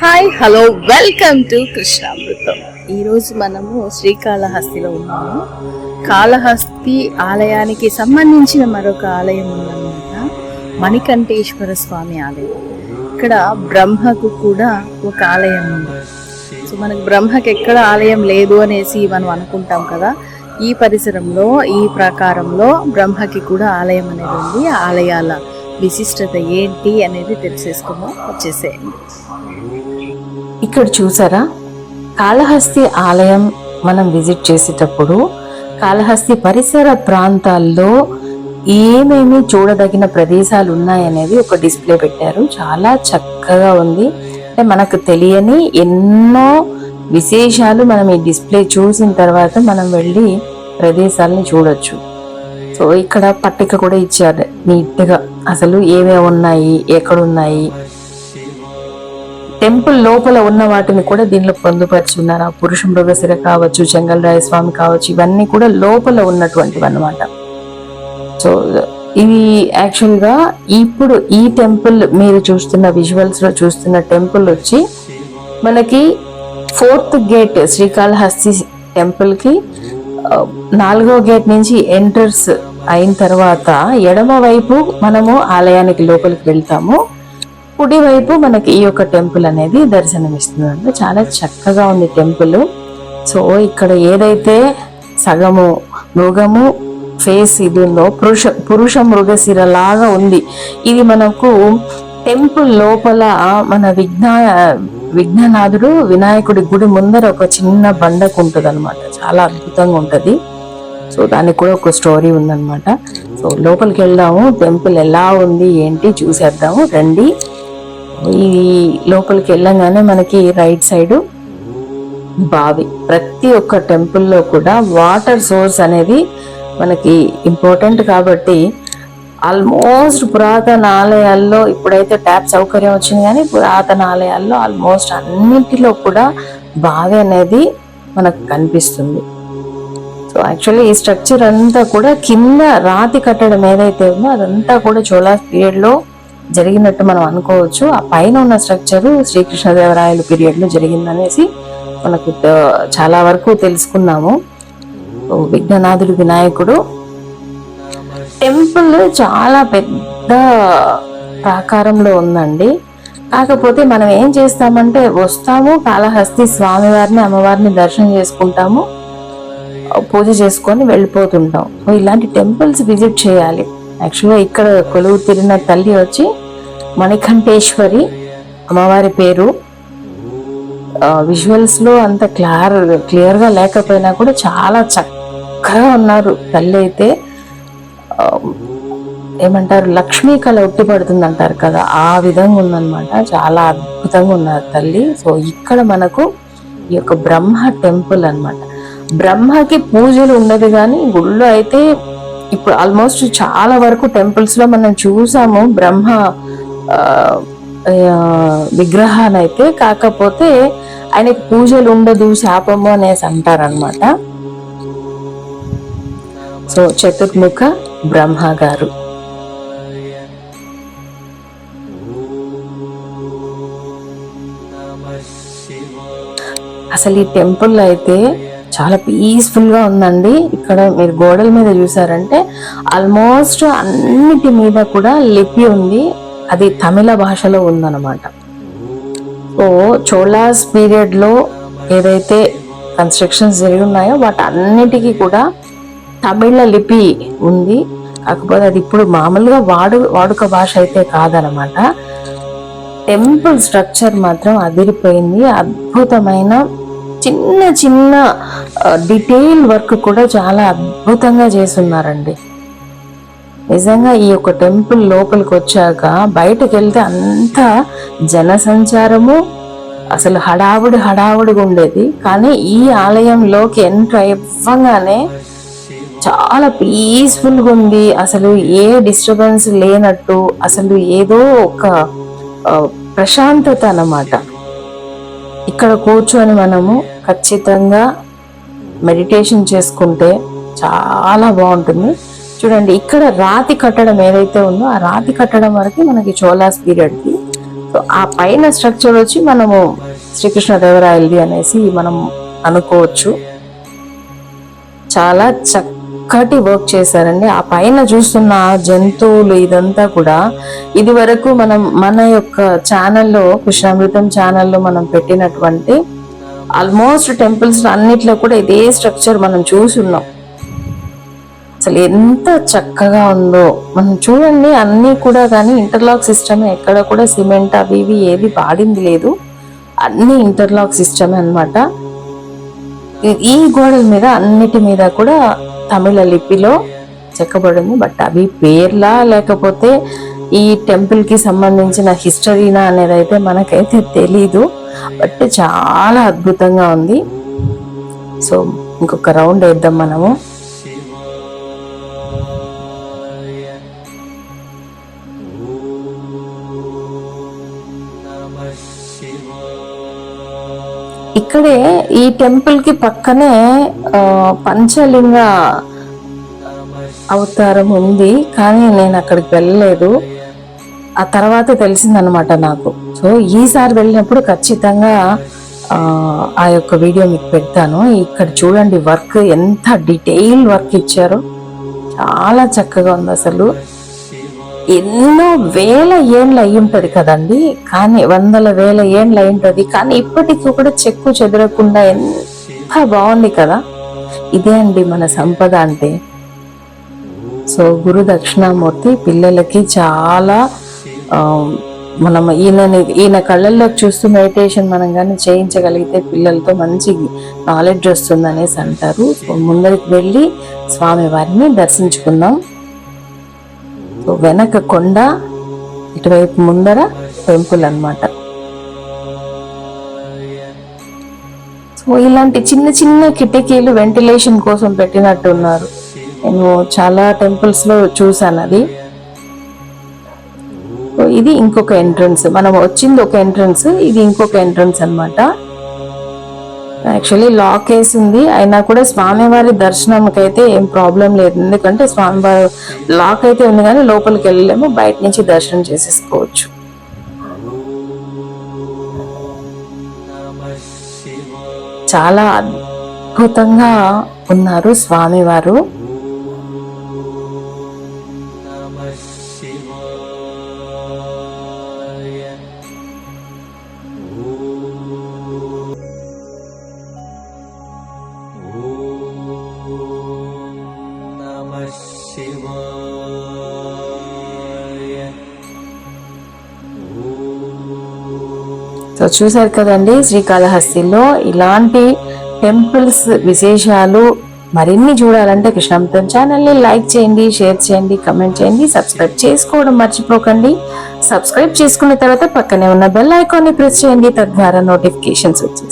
Hi hello welcome to Krishnamrutham. ఈరోజు మనము శ్రీకాళహస్తిలో ఉన్నాము. కాళహస్తి ఆలయానికి సంబంధించిన మరొక ఆలయం ఉందన్నమాట, మణికంఠేశ్వర స్వామి ఆలయం. ఇక్కడ బ్రహ్మకు కూడా ఒక ఆలయం ఉంది. సో మనకు బ్రహ్మకి ఎక్కడ ఆలయం లేదు అనేసి మనం అనుకుంటాం కదా. ఈ పరిసరంలో ఈ ప్రాకారంలో బ్రహ్మకి కూడా ఆలయం అనేది ఉంది. ఆలయాల విశిష్టత ఏంటి అనేది తెలిసేసుకుందాం, వచ్చేసేయండి. ఇక్కడ చూసారా, కాళహస్తి ఆలయం మనం విజిట్ చేసేటప్పుడు కాళహస్తి పరిసర ప్రాంతాల్లో ఏమేమి చూడదగిన ప్రదేశాలు ఉన్నాయనేది ఒక డిస్ప్లే పెట్టారు. చాలా చక్కగా ఉంది. అంటే మనకు తెలియని ఎన్నో విశేషాలు మనం ఈ డిస్ప్లే చూసిన తర్వాత మనం వెళ్ళి ప్రదేశాలని చూడొచ్చు. సో ఇక్కడ పట్టిక కూడా ఇచ్చారు నీట్గా, అసలు ఏమేమి ఉన్నాయి, ఎక్కడున్నాయి, టెంపుల్ లోపల ఉన్న వాటిని కూడా దీనిలో పొందుపరిచి ఉన్నారు. ఆ పురుష మృగశిర కావచ్చు, చెంగల్రాయ స్వామి కావచ్చు, ఇవన్నీ కూడా లోపల ఉన్నటువంటివి అన్నమాట. సో ఇవి యాక్చువల్గా ఇప్పుడు ఈ టెంపుల్ మీరు చూస్తున్న విజువల్స్ లో చూస్తున్న టెంపుల్ వచ్చి మనకి 4th గేట్, శ్రీకాళహస్తి టెంపుల్ కి 4వ గేట్ నుంచి ఎంటర్స్ అయిన తర్వాత ఎడమ వైపు మనము ఆలయానికి లోపలికి వెళ్తాము, కుడి వైపు మనకి ఈ యొక్క టెంపుల్ అనేది దర్శనమిస్తుంది. చాలా చక్కగా ఉంది టెంపుల్. సో ఇక్కడ ఏదైతే సగము మృగము ఫేస్ ఇది ఉందో పురుష మృగశిర లాగా ఉంది. ఇది మనకు టెంపుల్ లోపల మన విఘ్ననాథుడు వినాయకుడి గుడి ముందర ఒక చిన్న బండకు ఉంటుంది అనమాట. చాలా అద్భుతంగా ఉంటది. సో దానికి కూడా ఒక స్టోరీ ఉందన్నమాట. సో లోపలికి వెళ్దాము, టెంపుల్ ఎలా ఉంది ఏంటి చూసేద్దాము రండి. ఈ లోపలికి వెళ్ళంగానే మనకి రైట్ సైడ్ బావి. ప్రతి ఒక్క టెంపుల్లో కూడా వాటర్ సోర్స్ అనేది మనకి ఇంపార్టెంట్ కాబట్టి ఆల్మోస్ట్ పురాతన ఆలయాల్లో, ఇప్పుడైతే ట్యాప్ సౌకర్యం వచ్చింది కానీ పురాతన ఆలయాల్లో ఆల్మోస్ట్ అన్నింటిలో కూడా బావి అనేది మనకు కనిపిస్తుంది. సో యాక్చువల్లీ ఈ స్ట్రక్చర్ అంతా కూడా కింద రాతి కట్టడం ఏదైతే ఉందో అదంతా కూడా చోళాస్ పీరియడ్ లో జరిగినట్టు మనం అనుకోవచ్చు. ఆ పైన ఉన్న స్ట్రక్చర్ శ్రీకృష్ణదేవరాయల పీరియడ్ లో జరిగిందనేసి మనకు చాలా వరకు తెలుసుకున్నాము. విఘ్ననాథుడు వినాయకుడు టెంపుల్ చాలా పెద్ద ప్రాకారంలో ఉందండి. కాకపోతే మనం ఏం చేస్తామంటే వస్తాము, కాళహస్తి స్వామివారిని అమ్మవారిని దర్శనం చేసుకుంటాము, పూజ చేసుకొని వెళ్ళిపోతుంటాం. ఇలాంటి టెంపుల్స్ విజిట్ చేయాలి. యాక్చువల్గా ఇక్కడ కొలువు తీరిన తల్లి వచ్చి మణికంఠేశ్వరి అమ్మవారి పేరు. విజువల్స్ లో అంత క్లియర్ గా లేకపోయినా కూడా చాలా చక్కగా ఉన్నారు. తల్లి అయితే ఏమంటారు, లక్ష్మీ కళ ఉట్టి పడుతుంది అంటారు కదా, ఆ విధంగా ఉందన్నమాట. చాలా అద్భుతంగా ఉన్నారు తల్లి. సో ఇక్కడ మనకు ఈ యొక్క బ్రహ్మ టెంపుల్ అన్నమాట. బ్రహ్మకి పూజలు ఉండదు కానీ గుళ్ళో అయితే ఇప్పుడు ఆల్మోస్ట్ చాలా వరకు టెంపుల్స్ లో మనం చూసాము బ్రహ్మ విగ్రహాన్ని అయితే. కాకపోతే ఆయనకి పూజలు ఉండదు, శాపము అనేసి అంటారనమాట. సో చతుర్ముఖ బ్రహ్మ గారు. అసలు ఈ టెంపుల్ అయితే చాలా పీస్ఫుల్ గా ఉందండి. ఇక్కడ మీరు గోడల మీద చూసారంటే ఆల్మోస్ట్ అన్నిటి మీద కూడా లిపి ఉంది, అది తమిళ భాషలో ఉందన్నమాట. సో చోళాస్ పీరియడ్ లో ఏదైతే కన్స్ట్రక్షన్స్ జరిగి ఉన్నాయో వాటి అన్నిటికీ కూడా తమిళ లిపి ఉంది. కాకపోతే అది ఇప్పుడు మామూలుగా వాడుక భాష అయితే కాదనమాట. టెంపుల్ స్ట్రక్చర్ మాత్రం అదిరిపోయింది. అద్భుతమైన చిన్న చిన్న డీటెయిల్ వర్క్ కూడా చాలా అద్భుతంగా చేస్తున్నారండి. నిజంగా ఈ యొక్క టెంపుల్ లోపలికి వచ్చాక బయటకు వెళ్తే అంత జనసంచారము, అసలు హడావుడిగా ఉండేది. కానీ ఈ ఆలయంలోకి ఎంటర్ అవ్వగానే చాలా పీస్ఫుల్గా ఉంది. అసలు ఏ డిస్టర్బెన్స్ లేనట్టు, అసలు ఏదో ఒక ప్రశాంతత అన్నమాట. ఇక్కడ కూర్చొని మనము ఖచ్చితంగా మెడిటేషన్ చేసుకుంటే చాలా బాగుంటుంది. చూడండి, ఇక్కడ రాతి కట్టడం ఏదైతే ఉందో ఆ రాతి కట్టడం వరకు మనకి చోళాస్ పీరియడ్కి సో ఆ పైన స్ట్రక్చర్ వచ్చి మనము శ్రీకృష్ణదేవరాయలది అనేసి మనం అనుకోవచ్చు. చాలా చక్కటి వర్క్ చేశారండి. ఆ పైన చూస్తున్న జంతువులు ఇదంతా కూడా ఇది వరకు మన యొక్క ఛానల్లో, కృష్ణామృతం ఛానల్లో మనం పెట్టినటువంటి ఆల్మోస్ట్ టెంపుల్స్ అన్నిట్లో కూడా ఇదే స్ట్రక్చర్ మనం చూసున్నాం. అసలు ఎంత చక్కగా ఉందో మనం చూడండి. అన్నీ కూడా కానీ ఇంటర్లాక్ సిస్టమ్, ఎక్కడ కూడా సిమెంట్ అవి ఇవి ఏది వాడింది లేదు, అన్ని ఇంటర్లాక్ సిస్టమ్ అన్నమాట. ఈ గోడల మీద అన్నిటి మీద కూడా తమిళ లిపిలో చెక్కబడింది. బట్ అవి పేర్లా లేకపోతే ఈ టెంపుల్ కి సంబంధించిన హిస్టరీనా అనేది అయితే మనకైతే తెలీదు. బట్ చాలా అద్భుతంగా ఉంది. సో ఇంకొక రౌండ్ వేద్దాం మనము. ఇక్కడే ఈ టెంపుల్ కి పక్కనే పంచలింగ అవతారం ఉంది, కానీ నేను అక్కడికి వెళ్ళలేదు. ఆ తర్వాత తెలిసిందనమాట నాకు. సో ఈసారి వెళ్ళినప్పుడు ఖచ్చితంగా ఆ యొక్క వీడియో మీకు పెడతాను. ఇక్కడ చూడండి వర్క్ ఎంత డీటెయిల్ వర్క్ ఇచ్చారో, చాలా చక్కగా ఉంది. అసలు ఎన్నో వేల ఏండ్లు అయి ఉంటది కదండి, కానీ వందల వేల ఏండ్లు అయి ఉంటది, కానీ ఇప్పటికీ కూడా చెక్కు చెదరకుండా ఎంత బాగుంది కదా. ఇదే అండి మన సంపద అంటే. సో గురు దక్షిణామూర్తి పిల్లలకి చాలా మనం ఈయన కళ్ళల్లోకి చూస్తూ మెడిటేషన్ మనం కానీ చేయించగలిగితే పిల్లలతో మంచి నాలెడ్జ్ వస్తుంది అనేసి అంటారు. సో ముందరికి వెళ్ళి స్వామి వారిని దర్శించుకుందాం. సో వెనక కొండ, ఇటువైపు ముందర టెంపుల్ అన్నమాట. సో ఇలాంటి చిన్న చిన్న కిటికీలు వెంటిలేషన్ కోసం పెట్టినట్టు ఉన్నారు. నేను చాలా టెంపుల్స్ లో చూసాను అది. సో ఇది ఇంకొక ఎంట్రన్స్, మనం వచ్చింది ఒక ఎంట్రన్స్, ఇది ఇంకొక ఎంట్రన్స్ అన్నమాట. యాక్చువల్లీ లాక్ వేసి ఉంది, అయినా కూడా స్వామివారి దర్శనంకి అయితే ఏం ప్రాబ్లం లేదు. ఎందుకంటే స్వామివారి లాక్ అయితే ఉంది, కానీ లోపలికి వెళ్ళలేము, బయట నుంచి దర్శనం చేసేసుకోవచ్చు. చాలా అద్భుతంగా ఉన్నారు స్వామివారు. సో చూసారు కదండి, శ్రీకాళహస్తిలో ఇలాంటి టెంపుల్స్ విశేషాలు మరిన్ని చూడాలంటే కృష్ణామృతం ఛానల్ని లైక్ చేయండి, షేర్ చేయండి, కమెంట్ చేయండి, సబ్స్క్రైబ్ చేసుకోవడం మర్చిపోకండి. సబ్స్క్రైబ్ చేసుకున్న తర్వాత పక్కనే ఉన్న బెల్ ఐకాన్ని ప్రెస్ చేయండి, తద్వారా నోటిఫికేషన్స్ వచ్చి